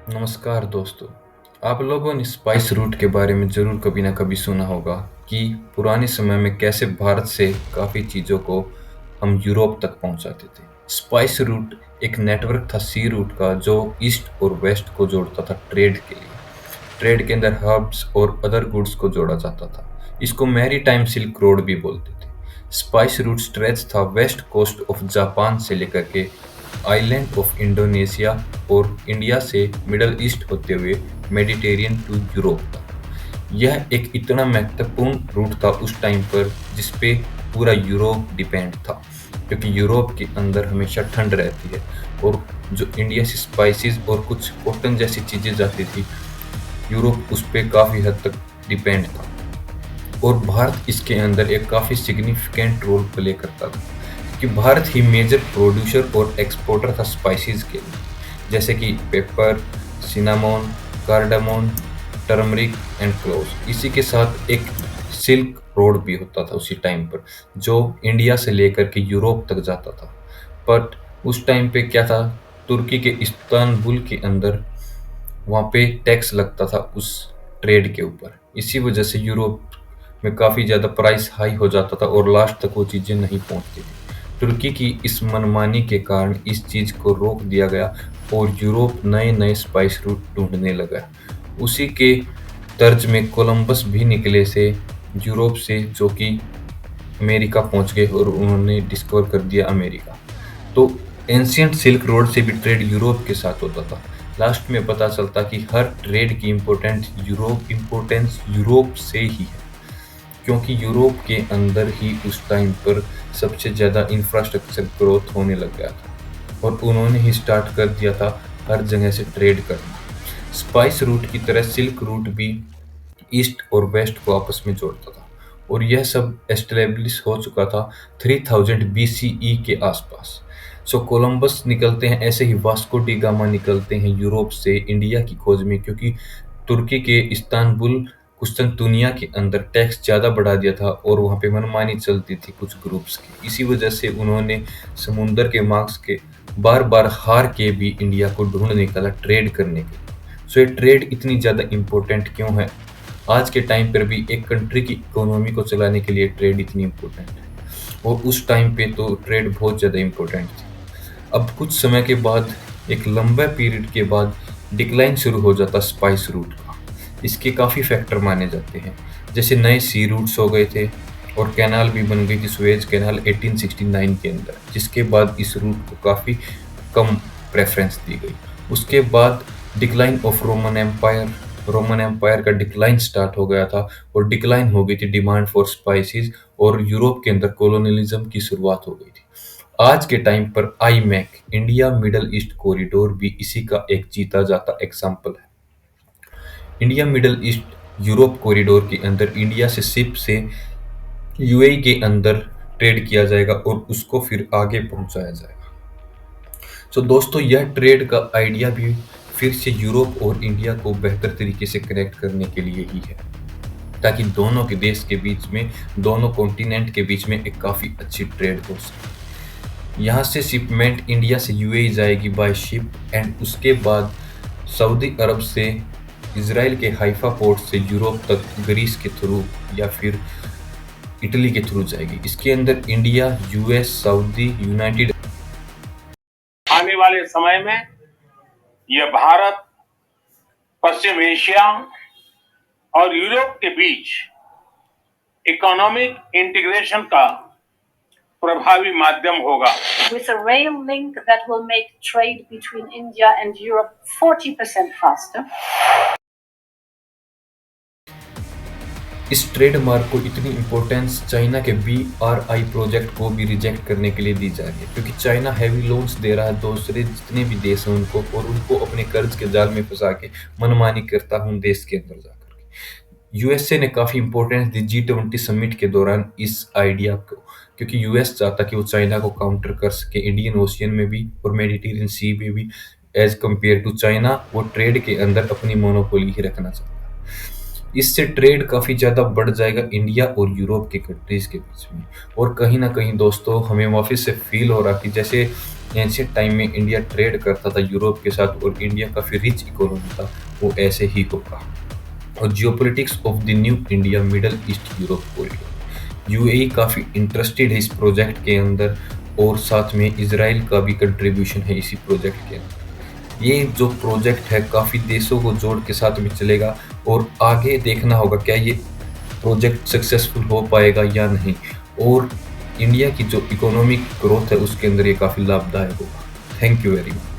नमस्कार दोस्तों। आप लोगों ने स्पाइस रूट के बारे में ज़रूर कभी ना कभी सुना होगा कि पुराने समय में कैसे भारत से काफ़ी चीज़ों को हम यूरोप तक पहुंचाते थे। स्पाइस रूट एक नेटवर्क था सी रूट का जो ईस्ट और वेस्ट को जोड़ता था ट्रेड के लिए। ट्रेड के अंदर हर्ब्स और अदर गुड्स को जोड़ा जाता था। इसको मैरीटाइम सिल्क रोड भी बोलते थे। स्पाइस रूट स्ट्रेच था वेस्ट कोस्ट ऑफ जापान से लेकर के आइलैंड ऑफ इंडोनेशिया और इंडिया से मिडल ईस्ट होते हुए मेडिटेरियन टू यूरोप तक। यह एक इतना महत्वपूर्ण रूट था उस टाइम पर जिस पे पूरा यूरोप डिपेंड था, क्योंकि यूरोप के अंदर हमेशा ठंड रहती है और जो इंडिया से स्पाइसेस और कुछ कॉटन जैसी चीजें जाती थी, यूरोप उस पे काफी हद तक डिपेंड था। और भारत इसके अंदर एक काफी सिग्निफिकेंट रोल प्ले करता था, कि भारत ही मेजर प्रोड्यूसर और एक्सपोर्टर था स्पाइसेस के लिए, जैसे कि paper, cinnamon, कार्डामोन, turmeric and cloves. इसी के साथ एक सिल्क रोड भी होता था उसी टाइम पर, जो इंडिया से लेकर के यूरोप तक जाता था। बट उस टाइम पे क्या था, तुर्की के इस्तांबुल के अंदर वहाँ पे टैक्स लगता था उस ट्रेड के ऊपर। इसी वजह से यूरोप में काफ़ी ज़्यादा प्राइस हाई हो जाता था और लास्ट तक वो चीज़ें नहीं पहुँचती थी। तुर्की की इस मनमानी के कारण इस चीज़ को रोक दिया गया और यूरोप नए नए स्पाइस रूट ढूंढने लगा। उसी के तर्ज में कोलंबस भी निकले से यूरोप से, जो कि अमेरिका पहुंच गए और उन्होंने डिस्कवर कर दिया अमेरिका। तो एंशियंट सिल्क रोड से भी ट्रेड यूरोप के साथ होता था। लास्ट में पता चलता कि हर ट्रेड की इम्पोर्टेंस यूरोप से ही है, क्योंकि यूरोप के अंदर ही उस टाइम पर सबसे ज़्यादा इंफ्रास्ट्रक्चर ग्रोथ होने लग गया था और उन्होंने ही स्टार्ट कर दिया था हर जगह से ट्रेड करना। स्पाइस रूट की तरह सिल्क रूट भी ईस्ट और वेस्ट को आपस में जोड़ता था और यह सब एस्टेब्लिश हो चुका था 3000 बीसीई के आसपास। सो कोलंबस निकलते हैं, ऐसे ही वास्को डी गामा निकलते हैं यूरोप से इंडिया की खोज में, क्योंकि तुर्की के इस्तांबुल कुस्तुनतुनिया के अंदर टैक्स ज़्यादा बढ़ा दिया था और वहाँ पे मनमानी चलती थी कुछ ग्रुप्स की। इसी वजह से उन्होंने समुंदर के मार्क्स के बार बार हार के भी इंडिया को ढूंढ निकाला ट्रेड करने के लिए। सो ये ट्रेड इतनी ज़्यादा इम्पोर्टेंट क्यों है आज के टाइम पर भी? एक कंट्री की इकोनॉमी को चलाने के लिए ट्रेड इतनी इम्पोर्टेंट है और उस टाइम पे तो ट्रेड बहुत ज़्यादा इम्पोर्टेंट थी। अब कुछ समय के बाद, एक लंबे पीरियड के बाद डिक्लाइन शुरू हो जाता स्पाइस रूट का। इसके काफ़ी फैक्टर माने जाते हैं, जैसे नए सी रूट्स हो गए थे और कैनाल भी बन गई थी, सुएज कैनाल 1869 के अंदर, जिसके बाद इस रूट को काफ़ी कम प्रेफरेंस दी गई। उसके बाद डिक्लाइन ऑफ रोमन एम्पायर का डिक्लाइन स्टार्ट हो गया था और डिक्लाइन हो गई थी डिमांड फॉर स्पाइसेस और यूरोप के अंदर कॉलोनियलिज्म की शुरुआत हो गई थी। आज के टाइम पर IMEC India Middle East corridor भी इसी का एक जीता जाता एग्जाम्पल है। India Middle East Europe corridor के अंदर इंडिया से शिप से यूएई के अंदर ट्रेड किया जाएगा और उसको फिर आगे पहुंचाया जाएगा। सो दोस्तों, यह ट्रेड का आइडिया भी फिर से यूरोप और इंडिया को बेहतर तरीके से कनेक्ट करने के लिए ही है, ताकि दोनों के देश के बीच में, दोनों कॉन्टिनेंट के बीच में एक काफ़ी अच्छी ट्रेड हो सके। यहाँ से शिपमेंट इंडिया से यूएई जाएगी बाय शिप एंड उसके बाद सऊदी अरब से इसराइल के हाइफा पोर्ट से यूरोप तक ग्रीस के थ्रू या फिर इटली के थ्रू जाएगी। इसके अंदर इंडिया, यूएस, सऊदी, यूनाइटेड आने वाले समय में यह भारत, पश्चिम एशिया और यूरोप के बीच इकोनॉमिक इंटीग्रेशन का प्रभावी माध्यम होगा। With a rail link that will make trade between India and Europe 40% faster. इस ट्रेडमार्क को इतनी इम्पोर्टेंस चाइना के BRI प्रोजेक्ट को भी रिजेक्ट करने के लिए दी जा रही है, क्योंकि चाइना हैवी लोन्स दे रहा है दूसरे जितने भी देश हैं उनको, और उनको अपने कर्ज के जाल में फंसा के मनमानी करता हूँ देश के अंदर जाकर के। यूएसए ने काफ़ी इम्पोर्टेंस दी G20 समिट के दौरान इस आइडिया को, क्योंकि यूएस चाहता कि वो चाइना को काउंटर कर सके इंडियन ओशियन में भी और मेडिटेरियन सी में भी। एज कम्पेयर टू चाइना, वो ट्रेड के अंदर अपनी मोनोपोली ही रखना चाहता है। इससे ट्रेड काफ़ी ज़्यादा बढ़ जाएगा इंडिया और यूरोप के कंट्रीज़ के बीच में। और कहीं ना कहीं दोस्तों, हमें वापस से फील हो रहा कि जैसे एंशियंट टाइम में इंडिया ट्रेड करता था यूरोप के साथ और इंडिया काफ़ी रिच इकोनॉमी था, वो ऐसे ही होगा। और geopolitics of the new India Middle East Europe corridor, UAE काफ़ी इंटरेस्टेड है इस प्रोजेक्ट के अंदर और साथ में इसराइल का भी कंट्रीब्यूशन है इसी प्रोजेक्ट के अंदर। ये जो प्रोजेक्ट है काफ़ी देशों को जोड़ के साथ में चलेगा और आगे देखना होगा क्या ये प्रोजेक्ट सक्सेसफुल हो पाएगा या नहीं, और इंडिया की जो इकोनॉमिक ग्रोथ है उसके अंदर ये काफ़ी लाभदायक होगा। Thank you very much.